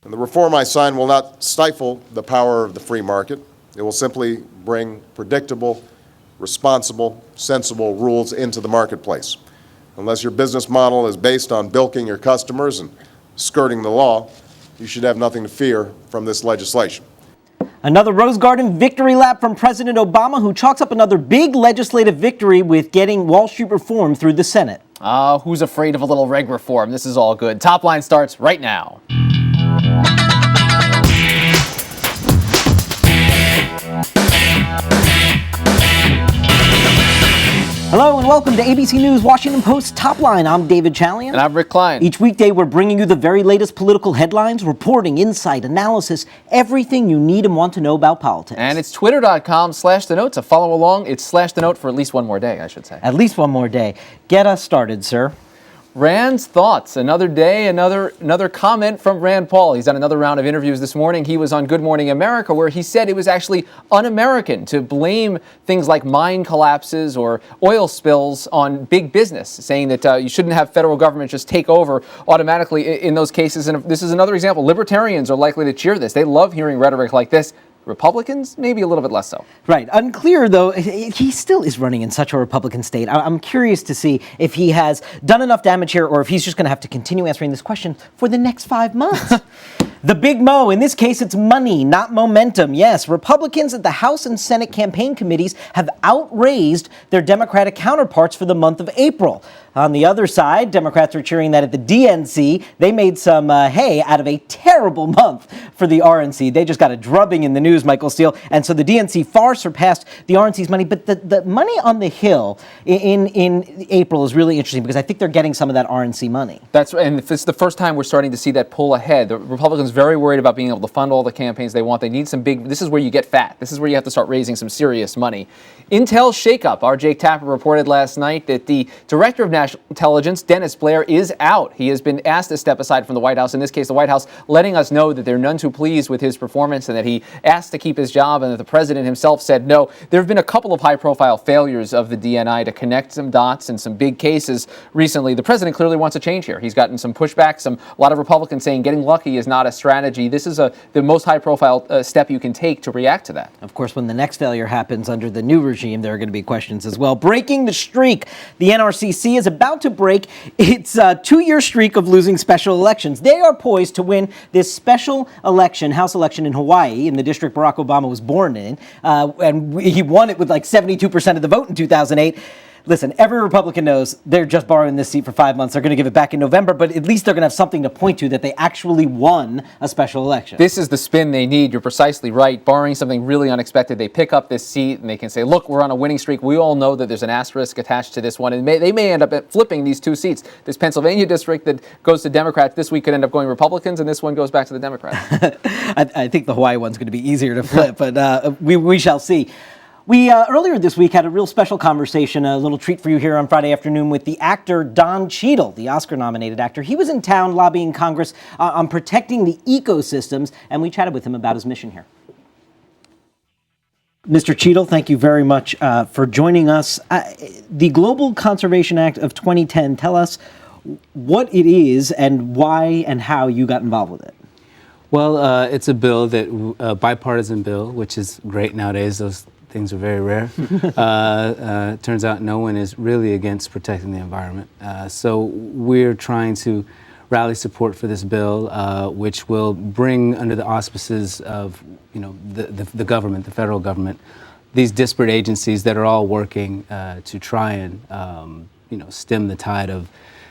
And the reform I sign will not stifle the power of the free market. It will simply bring predictable, responsible, sensible rules into the marketplace. Unless your business model is based on bilking your customers and skirting the law, you should have nothing to fear from this legislation. Another Rose Garden victory lap from President Obama, who chalks up another big legislative victory with getting Wall Street reform through the Senate. Who's afraid of a little reg reform? This is all good. Top Line starts right now. Hello and welcome to ABC News Washington Post Top Line. I'm David Chalian. And I'm Rick Klein. Each weekday we're bringing you the very latest political headlines, reporting, insight, analysis, everything you need and want to know about politics. And it's twitter.com/thenote to follow along. It's /thenote for at least one more day, I should say. At least one more day. Get us started, sir. Rand's thoughts. Another day, another comment from Rand Paul. He's done another round of interviews this morning. He was on Good Morning America, where he said it was actually un-American to blame things like mine collapses or oil spills on big business, saying that you shouldn't have federal government just take over automatically in those cases. And this is another example. Libertarians are likely to cheer this. They love hearing rhetoric like this. Republicans, maybe a little bit less so. Right. Unclear, though. He still is running in such a Republican state. I'm curious to see if he has done enough damage here or if he's just going to have to continue answering this question for the next 5 months. The big mo, in this case, it's money, not momentum. Yes, Republicans at the House and Senate campaign committees have outraised their Democratic counterparts for the month of April. On the other side, Democrats are cheering that at the DNC, they made some hay out of a terrible month for the RNC. They just got a drubbing in the news, Michael Steele. And so the DNC far surpassed the RNC's money. But the money on the Hill in April is really interesting because I think they're getting some of that RNC money. That's right. And it's the first time we're starting to see that pull ahead. The Republicans very worried about being able to fund all the campaigns they want. They need some big, this is where you get fat. This is where you have to start raising some serious money. Intel shakeup. Our Jake Tapper reported last night that the Director of National Intelligence, Dennis Blair, is out. He has been asked to step aside from the White House. In this case, the White House letting us know that they're none too pleased with his performance and that he asked to keep his job and that the president himself said no. There have been a couple of high-profile failures of the DNI to connect some dots in some big cases recently. The president clearly wants a change here. He's gotten some pushback, a lot of Republicans saying getting lucky is not a strategy. This is the most high-profile step you can take to react to that. Of course, when the next failure happens under the new regime, there are going to be questions as well. Breaking the streak. The NRCC is about to break its 2-year streak of losing special elections. They are poised to win this special election, House election in Hawaii, in the district Barack Obama was born in, and he won it with like 72% of the vote in 2008. Listen, every Republican knows they're just borrowing this seat for 5 months. They're going to give it back in November, but at least they're going to have something to point to that they actually won a special election. This is the spin they need. You're precisely right. Barring something really unexpected, they pick up this seat and they can say, look, we're on a winning streak. We all know that there's an asterisk attached to this one. And they may end up flipping these 2 seats. This Pennsylvania district that goes to Democrats this week could end up going Republicans, and this one goes back to the Democrats. I think the Hawaii one's going to be easier to flip, but we shall see. We earlier this week had a real special conversation, a little treat for you here on Friday afternoon with the actor Don Cheadle, the Oscar-nominated actor. He was in town lobbying Congress on protecting the ecosystems, and we chatted with him about his mission here. Mr. Cheadle, thank you very much for joining us. The Global Conservation Act of 2010, tell us what it is and why and how you got involved with it. Well, it's a bill a bipartisan bill, which is great nowadays. Those things are very rare. Turns out no one is really against protecting the environment. So we're trying to rally support for this bill, which will bring under the auspices of the government, the federal government, these disparate agencies that are all working to try and stem the tide of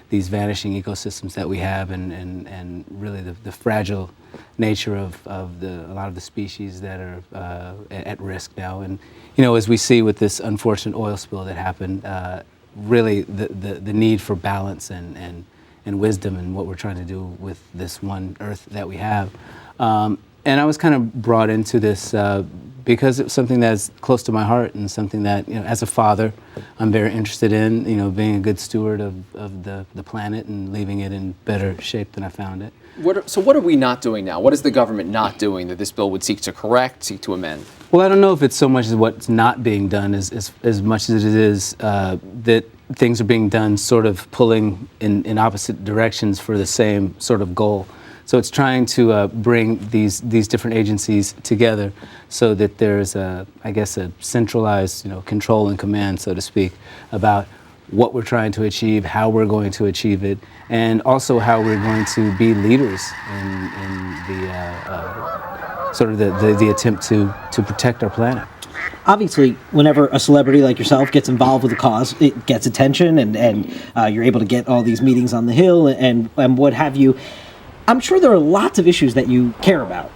these vanishing ecosystems that we have, and really the fragile nature of a lot of the species that are at risk now. And as we see with this unfortunate oil spill that happened, really the need for balance and wisdom and what we're trying to do with this one Earth that we have. And I was kind of brought into this because it's something that's close to my heart and something that, as a father, I'm very interested in, being a good steward of the planet and leaving it in better shape than I found it. So what are we not doing now? What is the government not doing that this bill would seek to correct, seek to amend? Well, I don't know if it's so much as what's not being done as much as it is that things are being done sort of pulling in opposite directions for the same sort of goal. So it's trying to bring these different agencies together so that there's I guess a centralized control and command, so to speak, about what we're trying to achieve, how we're going to achieve it, and also how we're going to be leaders in the sort of the attempt to protect our planet. Obviously, whenever a celebrity like yourself gets involved with a cause, it gets attention, and you're able to get all these meetings on the Hill and what have you. I'm sure there are lots of issues that you care about.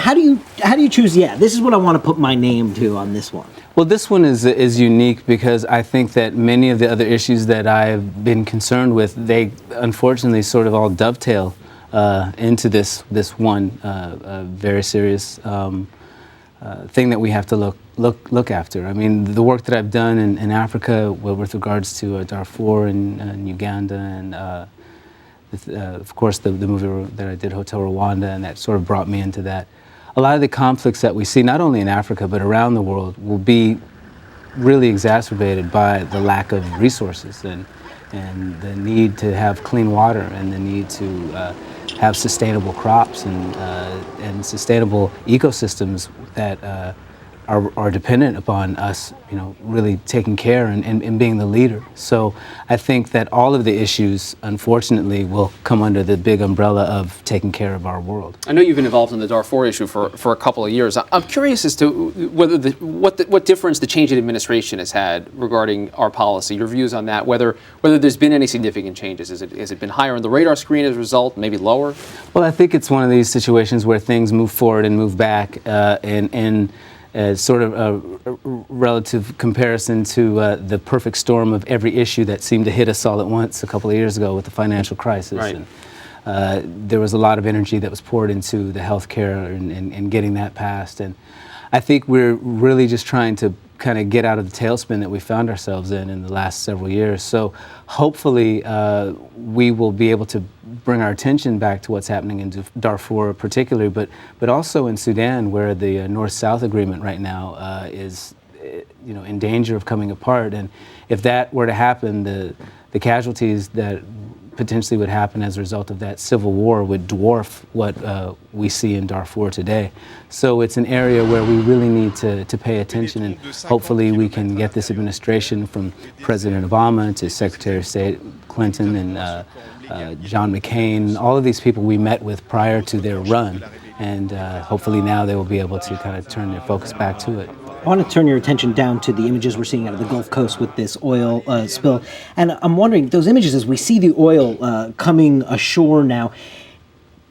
How do you choose? Yeah, this is what I want to put my name to on this one. Well, this one is unique because I think that many of the other issues that I've been concerned with, they unfortunately sort of all dovetail into this one very serious thing that we have to look after. I mean, the work that I've done in Africa with regards to Darfur and Uganda and of course the movie that I did, Hotel Rwanda, and that sort of brought me into that. A lot of the conflicts that we see, not only in Africa but around the world, will be really exacerbated by the lack of resources and the need to have clean water and the need to have sustainable crops and sustainable ecosystems that are dependent upon us, really taking care and being the leader. So I think that all of the issues, unfortunately, will come under the big umbrella of taking care of our world. I know you've been involved in the Darfur issue for a couple of years. I'm curious as to whether what difference the change in administration has had regarding our policy. Your views on that? Whether there's been any significant changes? Has it been higher on the radar screen as a result? Maybe lower? Well, I think it's one of these situations where things move forward and move back, and sort of a relative comparison to the perfect storm of every issue that seemed to hit us all at once a couple of years ago with the financial crisis. Right. And there was a lot of energy that was poured into the healthcare and getting that passed. And I think we're really just trying to kind of get out of the tailspin that we found ourselves in the last several years. So hopefully we will be able to bring our attention back to what's happening in Darfur particularly, but also in Sudan, where the North-South agreement right now is in danger of coming apart. And if that were to happen, the casualties that potentially would happen as a result of that civil war would dwarf what we see in Darfur today. So it's an area where we really need to pay attention, and hopefully we can get this administration, from President Obama to Secretary of State Clinton and John McCain, all of these people we met with prior to their run, and hopefully now they will be able to kind of turn their focus back to it. I want to turn your attention down to the images we're seeing out of the Gulf Coast with this oil spill. And I'm wondering, those images, as we see the oil coming ashore now,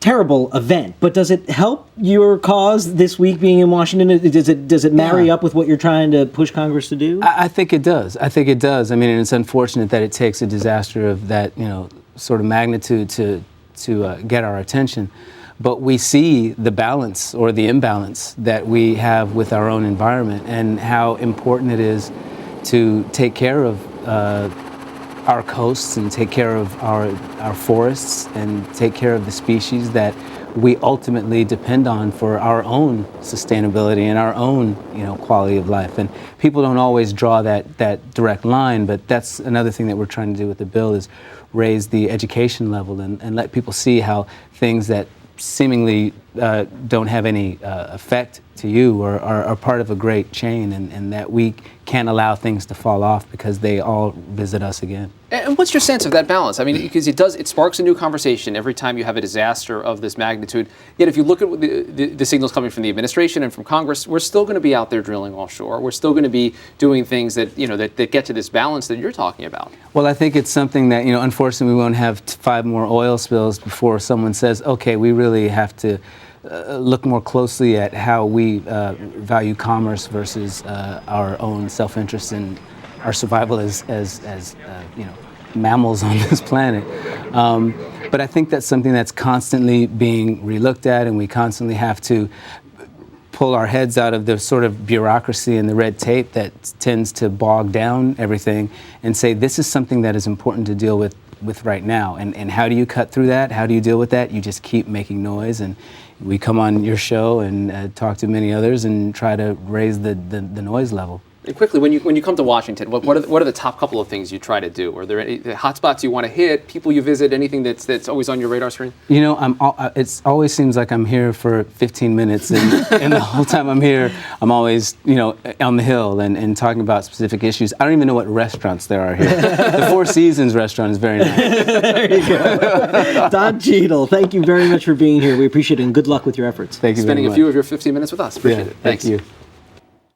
terrible event, but does it help your cause this week being in Washington? Does it marry up with what you're trying to push Congress to do? I think it does. I think it does. I mean, and it's unfortunate that it takes a disaster of that, sort of magnitude to get our attention. But we see the balance or the imbalance that we have with our own environment and how important it is to take care of our coasts and take care of our forests and take care of the species that we ultimately depend on for our own sustainability and our own quality of life. And people don't always draw that direct line, but that's another thing that we're trying to do with the bill, is raise the education level and let people see how things that seemingly don't have any effect to you or are part of a great chain, and that we can't allow things to fall off because they all visit us again. And what's your sense of that balance? I mean, because it sparks a new conversation every time you have a disaster of this magnitude. Yet if you look at the signals coming from the administration and from Congress, we're still going to be out there drilling offshore. We're still going to be doing things that, that get to this balance that you're talking about. Well, I think it's something that, unfortunately we won't have 5 more oil spills before someone says, okay, we really have to look more closely at how we value commerce versus our own self-interest and our survival as mammals on this planet. But I think that's something that's constantly being relooked at, and we constantly have to pull our heads out of the sort of bureaucracy and the red tape that tends to bog down everything and say, this is something that is important to deal with right now. And how do you cut through that? How do you deal with that? You just keep making noise. And we come on your show and talk to many others and try to raise the noise level. And quickly, when you come to Washington, what are the top couple of things you try to do? Are there any hotspots you want to hit? People you visit? Anything that's always on your radar screen? You know, it always seems like I'm here for 15 minutes, and the whole time I'm here, I'm always, you know, on the Hill and talking about specific issues. I don't even know what restaurants there are here. The Four Seasons restaurant is very nice. There you go. Don Cheadle, thank you very much for being here. We appreciate it, and good luck with your efforts. Thank you Spending very much. a few of your 15 minutes with us. Appreciate it. Thanks. Thank you.